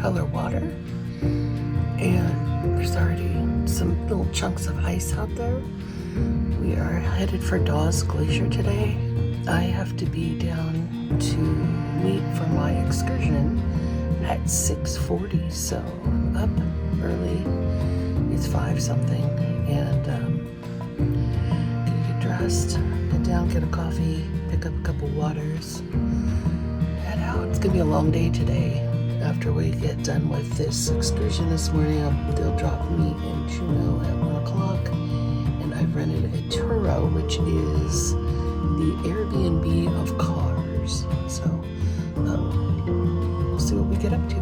color water, and there's already some little chunks of ice out there. We are headed for Dawes Glacier today. I have to be down to meet for my excursion at 6:40, so up early. It's 5 something, and gonna get dressed, head down, get a coffee, pick up a couple waters, head out. It's gonna be a long day today. After we get done with this excursion this morning, they'll drop me in Juneau at 1 o'clock, and I've rented a Turo, which is the Airbnb of cars. So we'll see what we get up to.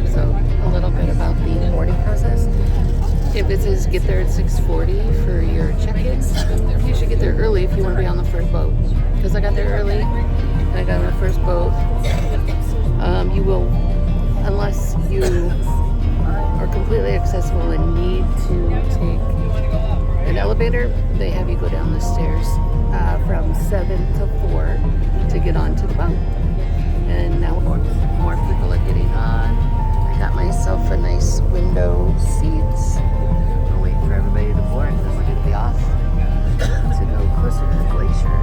So a little bit about the boarding process. If it says get there at 6:40 for your check-ins, you should get there early if you want to be on the first boat. Because I got there early, and I got on the first boat. You will, unless you are completely accessible and need to take an elevator, they have you go down the stairs from 7 to 4 to get onto the boat. And now more people are getting on. I got myself a nice window seats. I'll wait for everybody to board, and then we're going to be off to go closer to the glacier.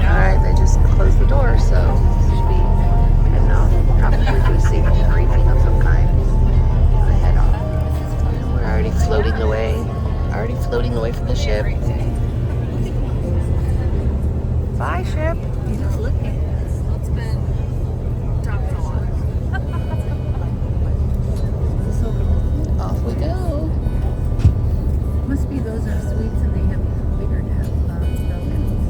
Alright, they just closed the door, so should be heading off. Probably do a safety briefing of some kind. I head off. And we're already floating away from the ship. Bye, ship. You know, look at this. It's been dropped a lot. Off we go. Must be those are suites and they have bigger to have balconies.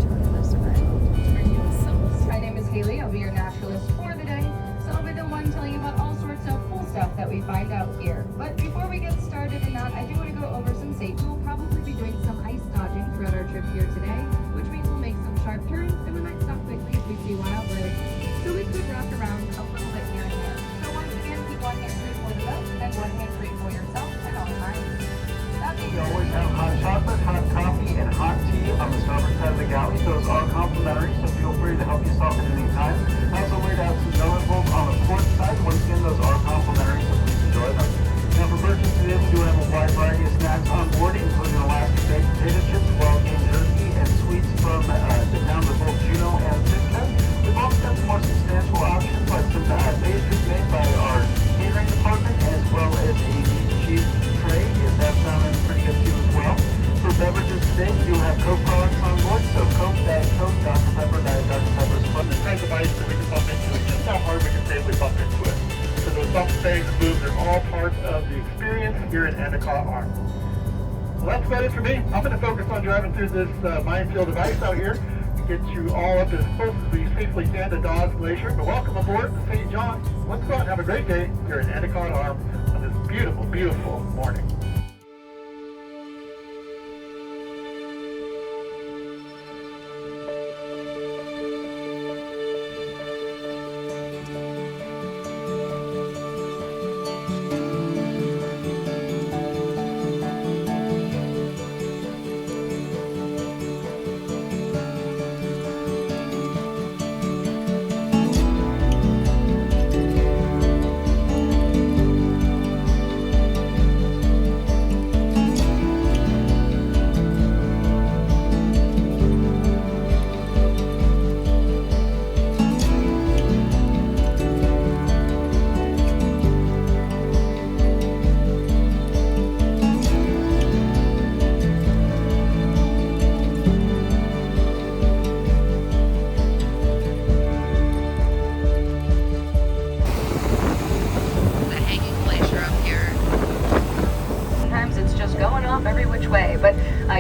Turning us around. My name is Haley. I'll be your naturalist for the day. So I'll be the one telling you about all sorts of cool stuff that we find out here. But before we get started in that, I do want to go over some safety. We'll probably be doing some ice dodging throughout our trip here today, which means we'll make some sharp turns and we might stop quickly if we see wildlife. So we could rock around a little bit here and there. So once again, keep one hand free for the boat and one hand free for yourself at all times. We always have hot chocolate, hot coffee, and hot tea on the starboard side of the galley. Those are complimentary, so feel free to help yourself at any time. Also, we'd have some donables on the port side. Once again, those are complimentary, so please enjoy them. Now, for purchase today, we do have a wide variety of snacks on board, including Alaska baked potato chips, wild game jerky, and sweets from the towns of both Juneau and Endicott. We've also got some more substantial options, like some pastries made by our catering department, as well as a cheese tray, if that sounds pretty good to you as well. For beverages today, we do have Coke products on board, so Coke, Diet Coke, Dr. Pepper, Diet Dr. Pepper's fun. The kinds of ice that we can bump into, it's just how hard we can safely bump into it. So those bumps, bangs, and moves are all part of the experience here in Endicott Arm. Well, that's about it for me. I'm going to focus on driving through this minefield of ice out here to get you all up as close as we safely can to Dawes Glacier. But welcome aboard to St. John. Let's go out and have a great day here in Endicott Arm on this beautiful, beautiful morning.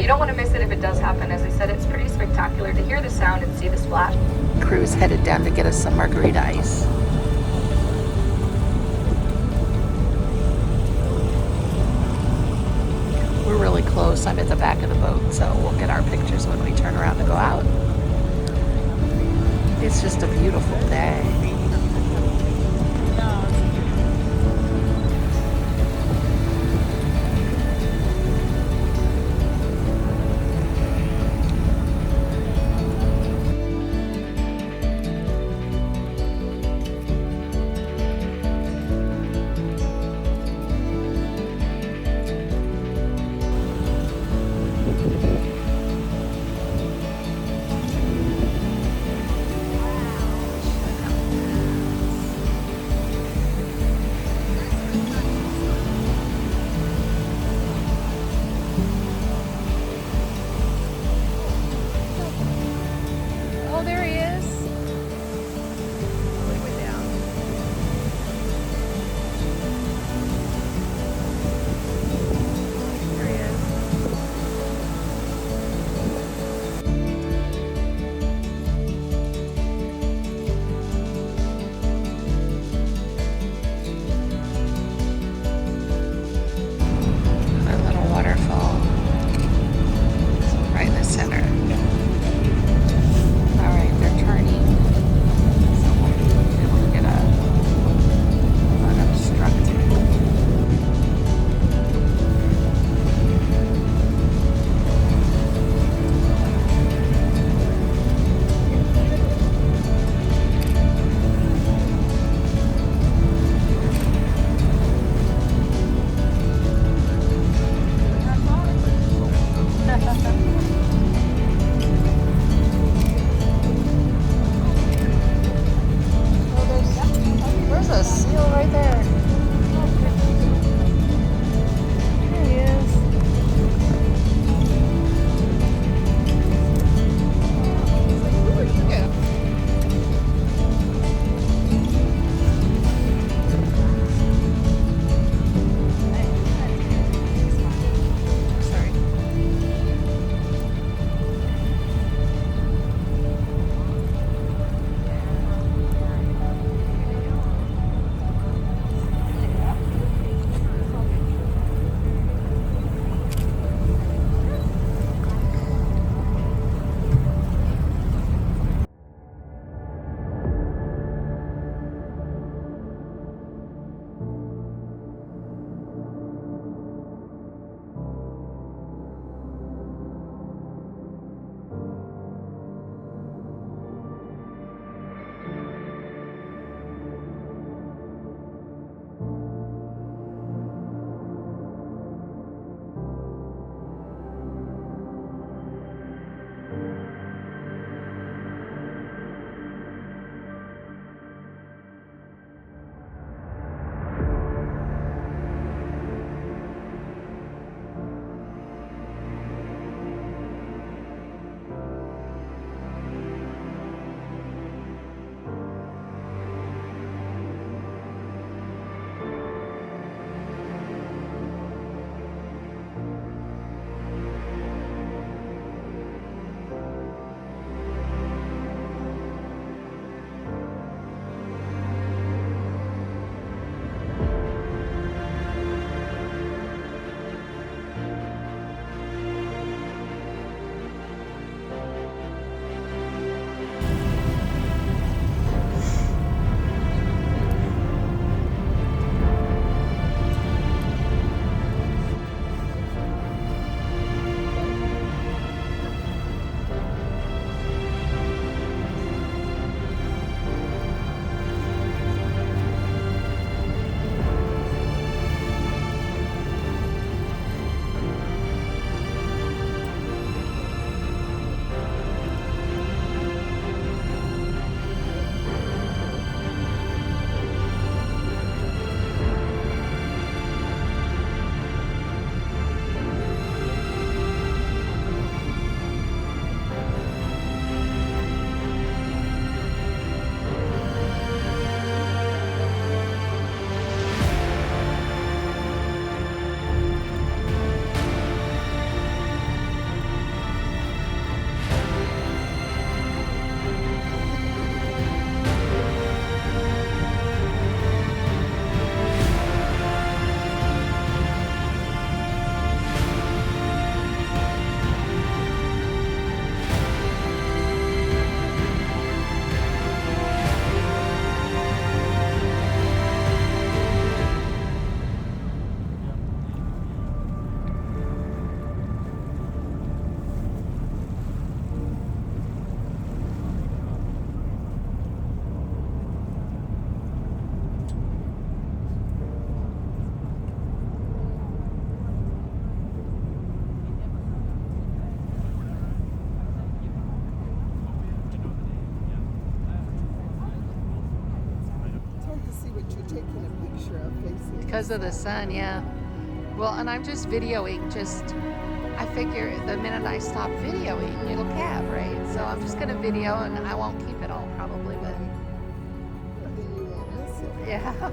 You don't want to miss it if it does happen. As I said, it's pretty spectacular to hear the sound and see the splash. Crew's headed down to get us some margarita ice. course, I'm at the back of the boat, so we'll get our pictures when we turn around to go out. It's just a beautiful day. Oh, there he is. All the way down. There he is. Our little waterfall. Right in the center. Alright, they're turning. So we'll be able to get unobstructed. There's a seal right there. There he is. Sorry. picture of facing. Because of the sun, yeah. Well, and I'm just videoing, I figure the minute I stop videoing, it'll cap, right? So I'm just gonna video and I won't keep it all probably, but yeah.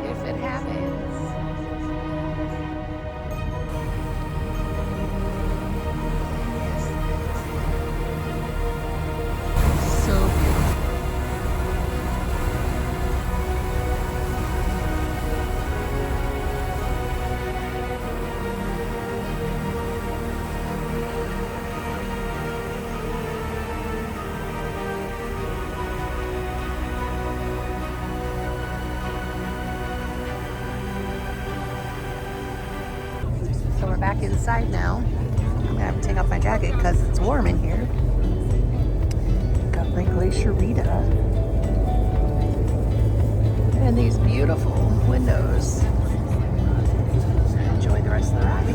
If it happens. So beautiful. So we're back inside now. I'm gonna have to take off my jacket because it's warm in here. Got my Glacier and these beautiful windows. Enjoy the rest of the ride.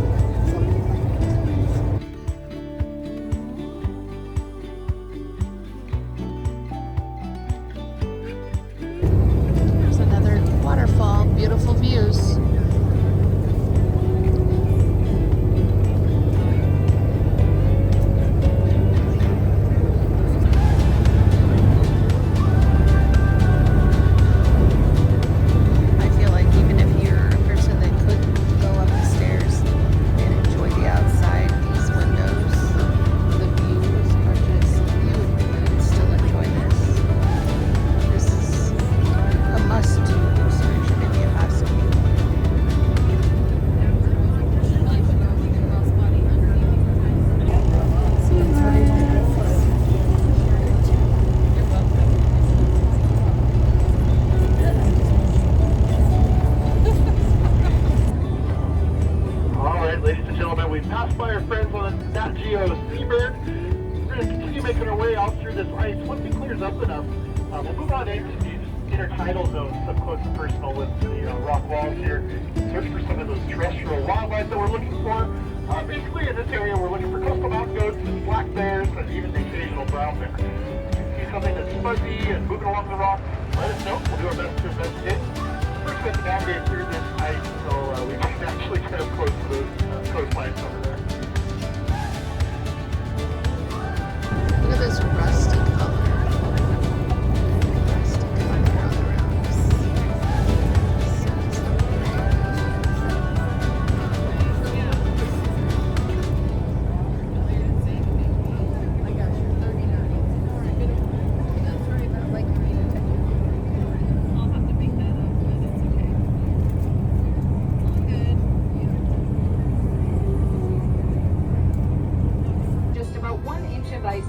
There's another waterfall, beautiful views. We'll move on into these intertidal zones up close and personal with the rock walls here. Search for some of those terrestrial wildlife that we're looking for. Basically in this area we're looking for coastal mountain goats and black bears and even the occasional brown bear. If you see something that's fuzzy and moving along the rock, let us know. We'll do our best to investigate. First we have to navigate through this ice so we can actually get up close to those coastlines over there. Look at this rusty color.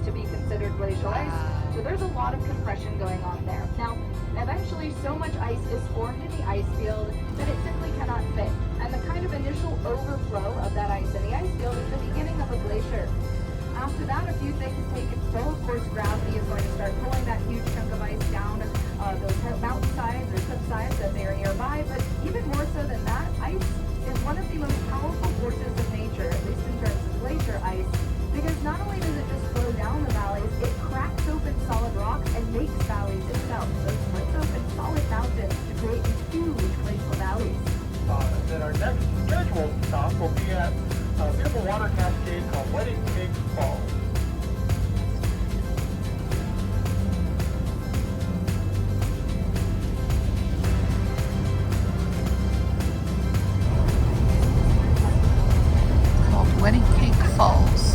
To be considered glacial ice, so there's a lot of compression going on there. Now, eventually so much ice is formed in the ice field that it simply cannot fit, and the kind of initial overflow of that ice in the ice field is the beginning of a glacier. After that, a few things take its toll. Of course, gravity is going to start pulling that huge chunk of ice down those mountainsides or cliffsides as they are nearby, but even more so than that, ice is one of the most powerful forces of nature, at least in terms of glacier ice, because not only does it just flow down the valleys, it cracks open solid rocks and makes valleys itself. So it splits open solid mountains to create these huge glacial valleys. Then our next scheduled stop will be at a beautiful water cascade called Wedding Cake Falls. Called Wedding Cake Falls.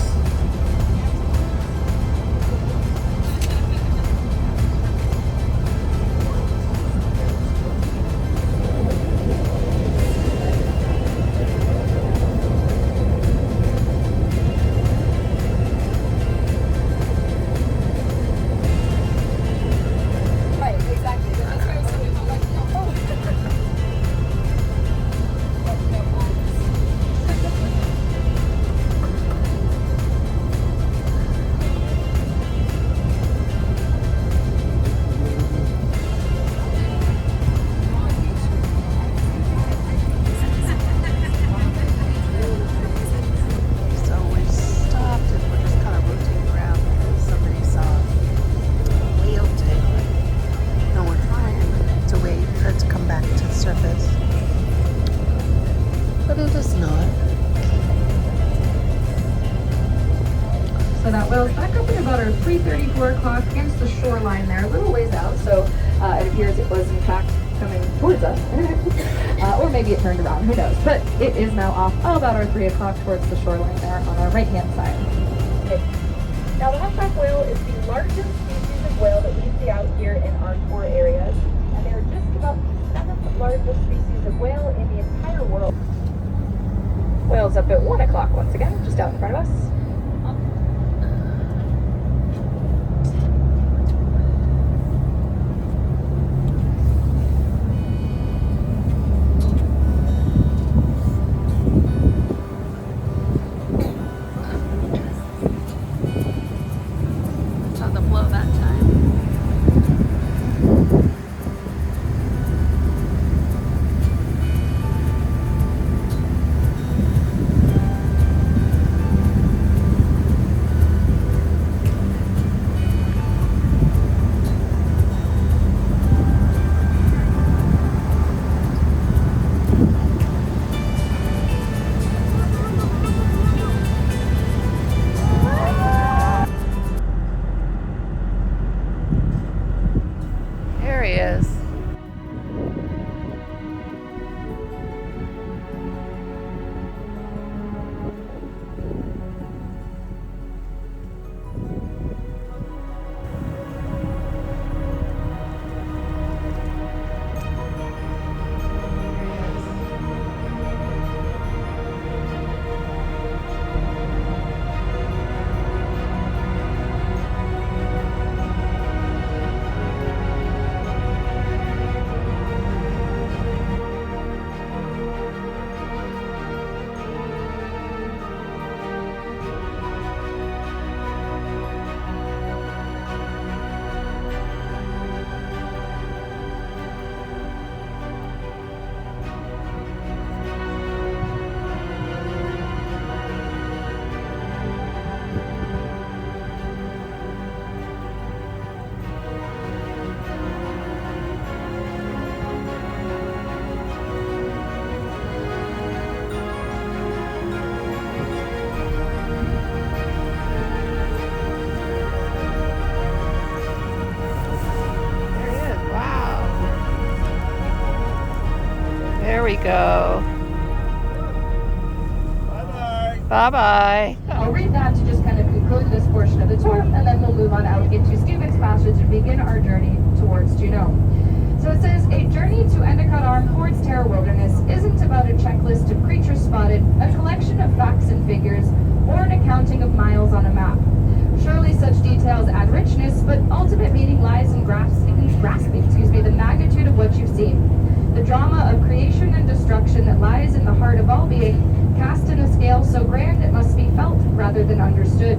What is this not? So that whale's back up at about our 3:30, 4 o'clock against the shoreline there, a little ways out. So it appears it was in fact coming towards us. Or maybe it turned around, who knows. But it is now off about our 3 o'clock towards the shoreline there on our right-hand side. Okay. Now the humpback whale is the largest species of whale that we see out here in our core areas. And they're just about the 7th largest species of whale in the entire world. Whale's up at 1 o'clock once again, just out in front of us. On the flow that time. There he is. There we go. Bye-bye. Bye-bye. I'll read that to just kind of conclude this portion of the tour, and then we'll move on out into Stevens Passage and begin our journey towards Juneau. So it says, a journey to Endicott Arm towards Terra Wilderness isn't about a checklist of creatures spotted, a collection of facts and figures, or an accounting of miles on a map. Surely such details add richness, but ultimate meaning lies in grasping the magnitude of what you've seen. The drama of creation and destruction that lies in the heart of all being, cast in a scale so grand it must be felt rather than understood.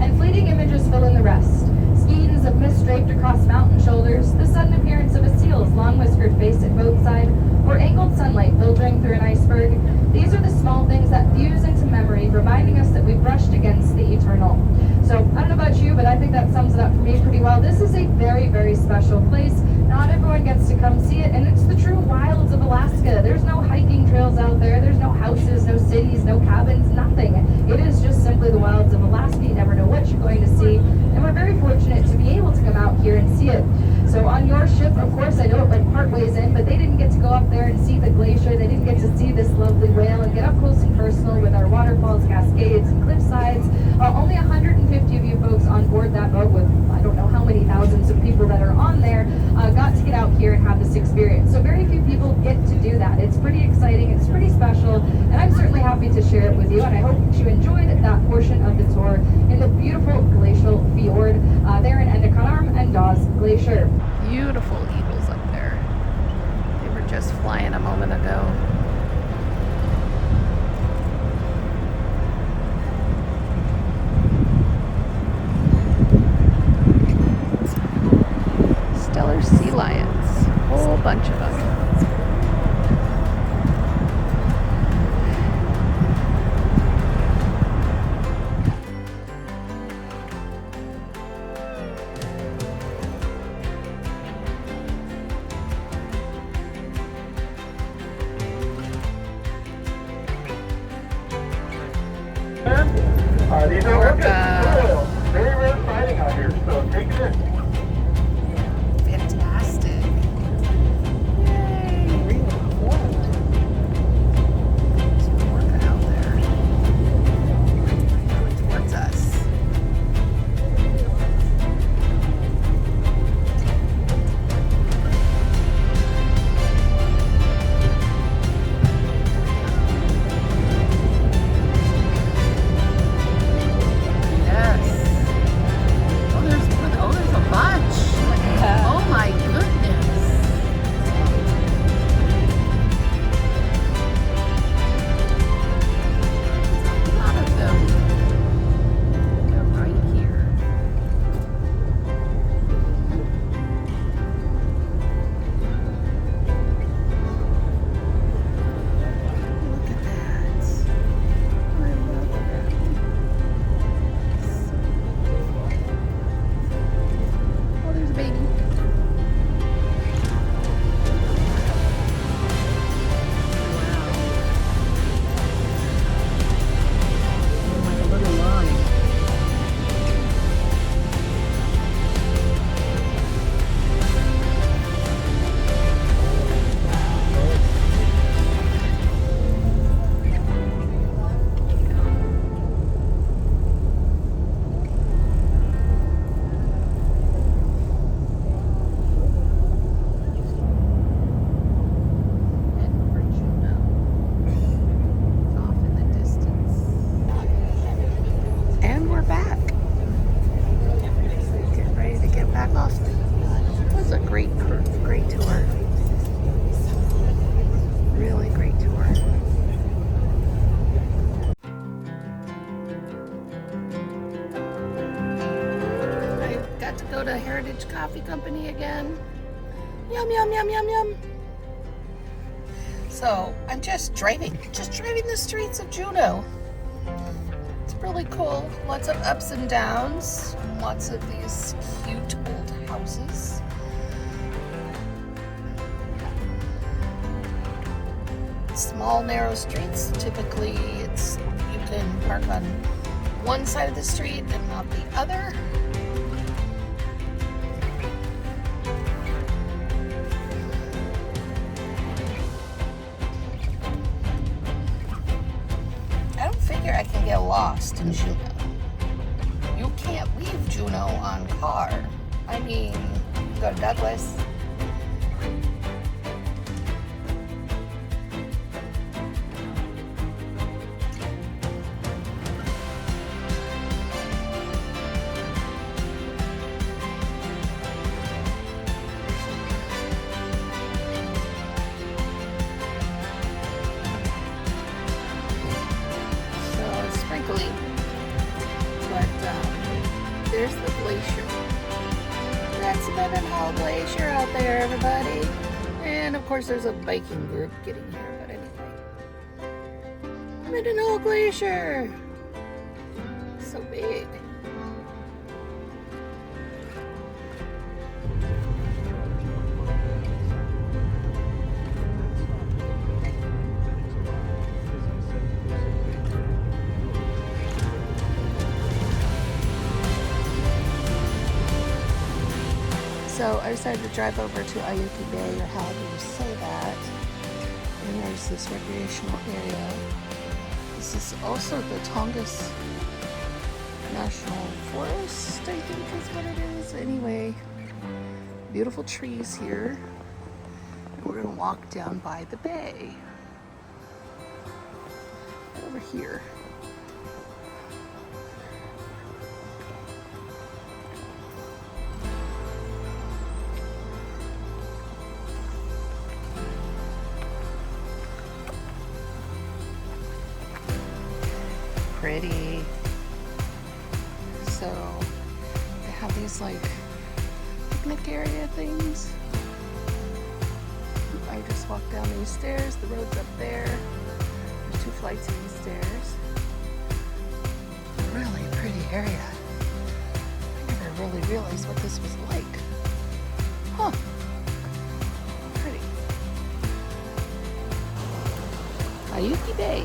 And fleeting images fill in the rest. Skeins of mist draped across mountain shoulders, the sudden appearance of a seal's long-whiskered face at boat side, or angled sunlight filtering through an iceberg. These are the small things that fuse into memory, reminding us that we've brushed against the eternal. So, I don't know about you, but I think that sums it up for me pretty well. This is a very, very special place. Not everyone gets to come see it, and it's the true wilds of Alaska. There's no hiking trails out there. There's no houses, no cities, no cabins, nothing. It is just simply the wilds of Alaska. You never know what you're going to see, and we're very fortunate to be able to come out here and see it. So on your ship, of course, I know it went part ways in, but they didn't get to go up there and see the glacier. They didn't get to see this lovely whale and get up close and personal with our waterfalls, cascades, and cliff sides. Only 150 of you folks on board that boat with I don't know how many thousands of people that are on there got to get out here and have this experience. So very few people get to do that. It's pretty exciting, it's pretty special, and I'm certainly happy to share it with you, and I hope that you enjoyed that portion of the tour in the beautiful glacial fjord there in Endicott Arm and Dawes Glacier. Beautiful eagles up there. They were just flying a moment ago. Stellar sea lions. Whole bunch of them. These are orcas. Very rare sighting out here, so take it in. Fantastic. Yay. Real cool. There's an orca out there. Coming towards us. Yes. Oh, there's a bunch. Oh my goodness. A lot of them. They're right here. Look at that. I love that. Oh, there's a baby. Like a little line. Heading for Juneau. It's off in the distance. And we're back. Get ready to get back off. It was a great tour. Really great tour. I got to go to Heritage Coffee Company again. Yum, yum, yum, yum, yum. So I'm just driving the streets of Juneau. It's really cool. Lots of ups and downs. Lots of these cute old houses. Small, narrow streets. Typically, you can park on one side of the street and not the other. I don't figure I can get lost in Juneau. You can't leave Juneau on car. I mean, you can go to Douglas. There's the glacier. That's Endicott Glacier out there, everybody. And of course, there's a biking group getting here. But anyway, Endicott Glacier. So big. So I decided to drive over to Ayuki Bay, or however you say that. And there's this recreational area. This is also the Tongass National Forest, I think is what it is. Anyway, beautiful trees here. And we're gonna walk down by the bay. Over here. Pretty. So they have these like picnic area things. I just walked down these stairs. The road's up there. There's 2 flights of these stairs. Really pretty area. I never really realized what this was like. Huh. Pretty. Ayuki Bay.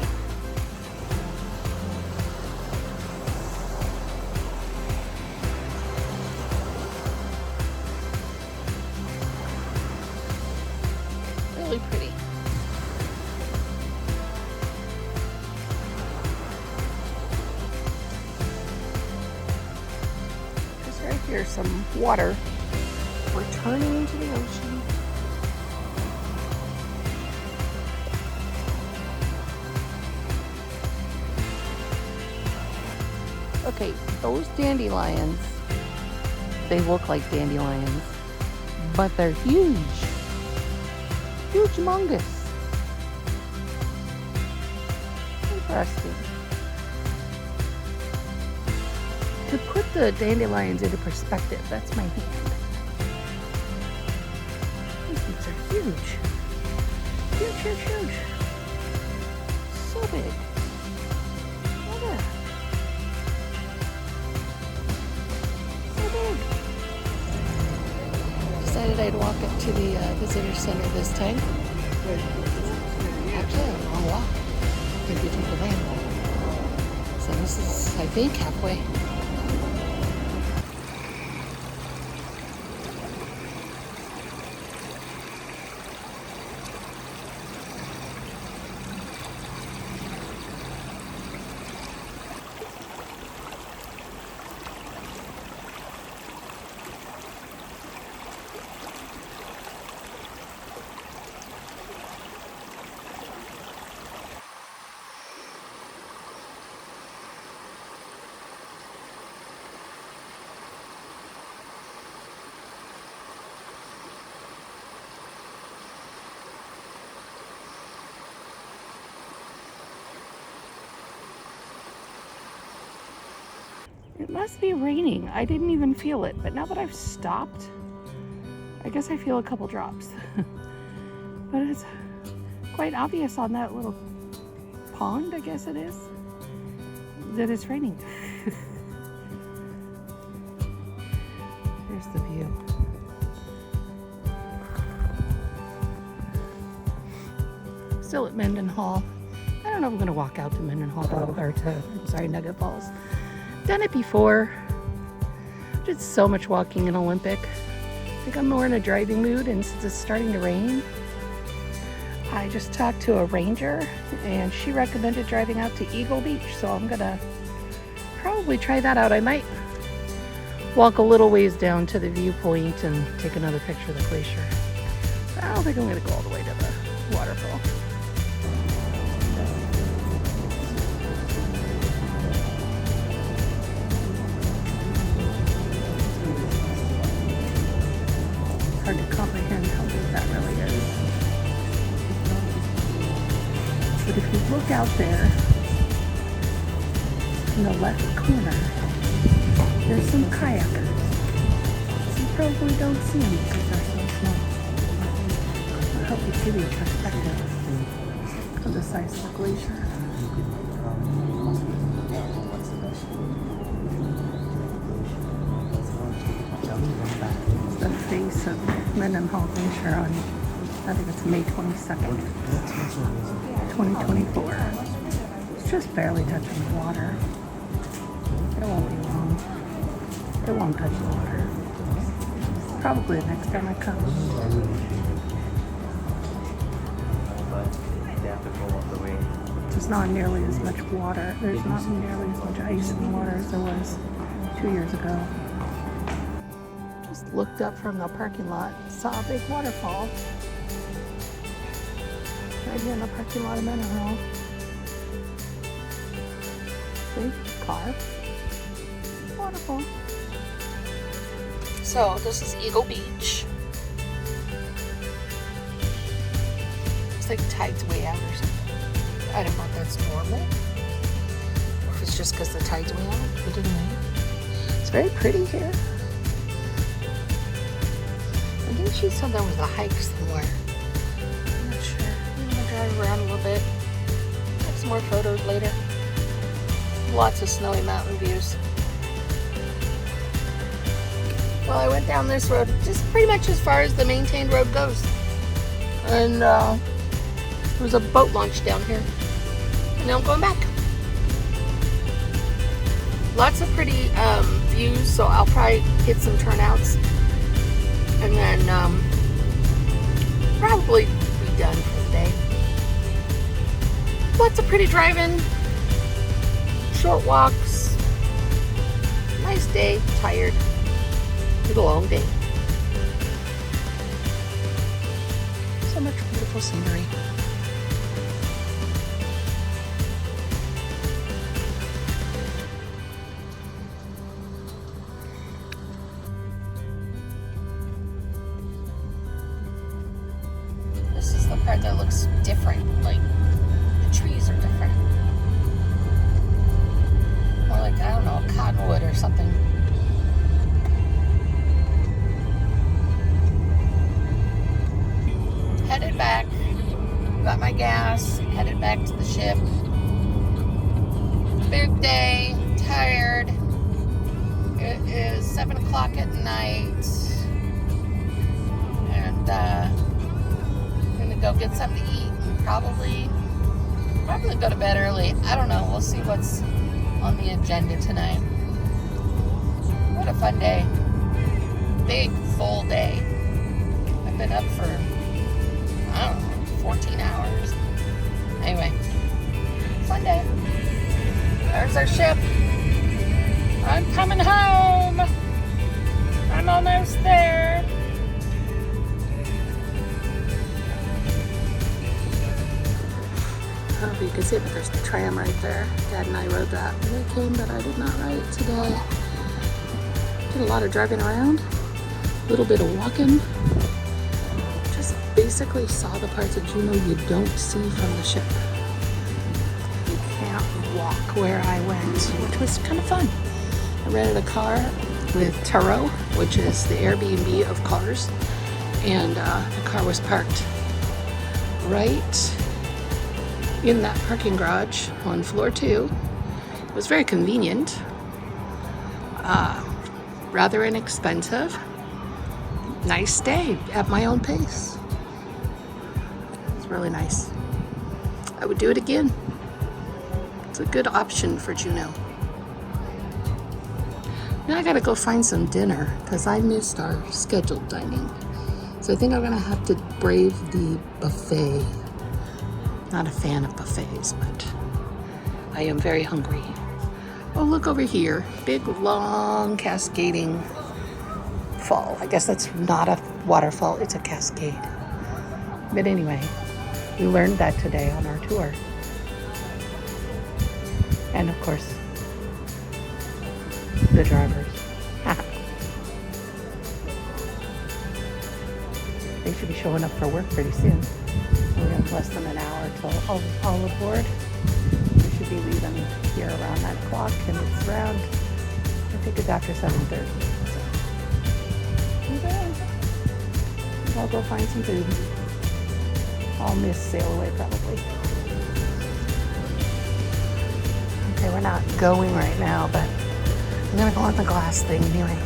really pretty. Just right here, some water returning into the ocean. Okay, those dandelions, they look like dandelions, but they're huge. Huge, humongous. Interesting. To put the dandelions into perspective, that's my hand. These things are huge. Huge, huge, huge. So big. Look at that. So big. Decided I'd walk up to the visitor center this time. Actually, a long walk. If you take the van. So this is, I think, halfway. It must be raining. I didn't even feel it, but now that I've stopped, I guess I feel a couple drops. But it's quite obvious on that little pond, I guess it is, that it's raining. Here's the view. Still at Mendenhall. I don't know if I'm gonna walk out to Mendenhall or to, Nugget Falls. Done it before. Did so much walking in Olympic. I think I'm more in a driving mood, and since it's starting to rain, I just talked to a ranger and she recommended driving out to Eagle Beach, so I'm gonna probably try that out. I might walk a little ways down to the viewpoint and take another picture of the glacier. But I don't think I'm gonna go all the way to the waterfall. Hard to comprehend how big that really is. But if you look out there in the left corner, there's some kayakers. You probably don't see them because they're so small. I'll help you give you perspective of the size of the glacier. The face of Mendenhall Glacier on, I think it's May 22nd, 2024. It's just barely touching the water. It won't be long. It won't touch the water. Probably the next time I come. There's not nearly as much water. There's not nearly as much ice in the water as there was 2 years ago. Just looked up from the parking lot, saw a big waterfall. Right here in the parking lot of Mendenhall. See? Car. Waterfall. So this is Eagle Beach. Looks like the tide's way out or something. I don't know if that's normal or if it's just because the tide's way out. But anyway, it's very pretty here. I think she said there was a hike somewhere. I'm not sure. I'm gonna drive around a little bit. Take some more photos later. Lots of snowy mountain views. Well, I went down this road just pretty much as far as the maintained road goes. And there was a boat launch down here. And now I'm going back. Lots of pretty views, so I'll probably hit some turnouts. And then probably be done for the day. Lots of pretty driving, short walks. Nice day, tired. It's a long day. So much beautiful scenery. This is the part that looks different, like the trees are different. More like, I don't know, cottonwood or something. Headed back, got my gas, headed back to the ship. Big day, tired. It is 7 o'clock at night. And I'm gonna go get something to eat and probably go to bed early. I don't know, we'll see what's on the agenda tonight. What a fun day. Big, full day. I've been up for, I don't know, 14 hours. Anyway, fun day. There's our ship. I'm coming home. I'm almost there. I don't know if you can see it, but there's the tram right there. Dad and I rode that when we came, but I did not ride it today. Did a lot of driving around, a little bit of walking. Just basically saw the parts of Juneau you don't see from the ship. You can't walk where I went, which was kind of fun. I rented a car with Turo, which is the Airbnb of cars, and the car was parked right in that parking garage on floor 2. It was very convenient, rather inexpensive, nice stay at my own pace. It's really nice. I would do it again. It's a good option for Juneau. Now I gotta go find some dinner because I missed our scheduled dining. So I think I'm gonna have to brave the buffet. Not a fan of buffets, but I am very hungry. Oh, look over here. Big, long, cascading fall. I guess that's not a waterfall, it's a cascade. But anyway, we learned that today on our tour. And of course, the drivers. They should be showing up for work pretty soon. We have less than an hour till all aboard. We should be leaving here around 9 o'clock, and it's around, I think it's after 7:30. So, okay. I'll go find some food. I'll miss sail away probably. Okay, we're not going right now, but I'm gonna go on the glass thing anyway.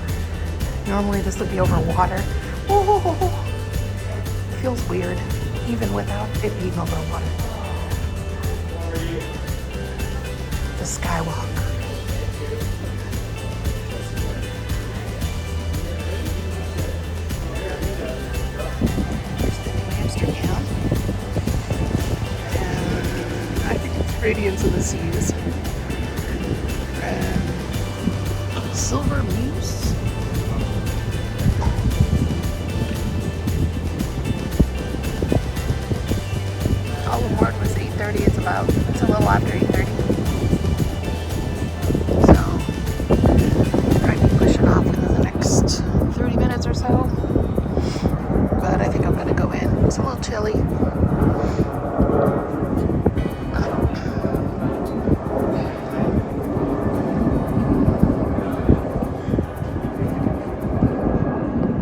Normally this would be over water. Whoa. It feels weird, even without it being over water. The skywalk. Here's the New Amsterdam. And I think it's Radiance of the Seas. And Silver Mute.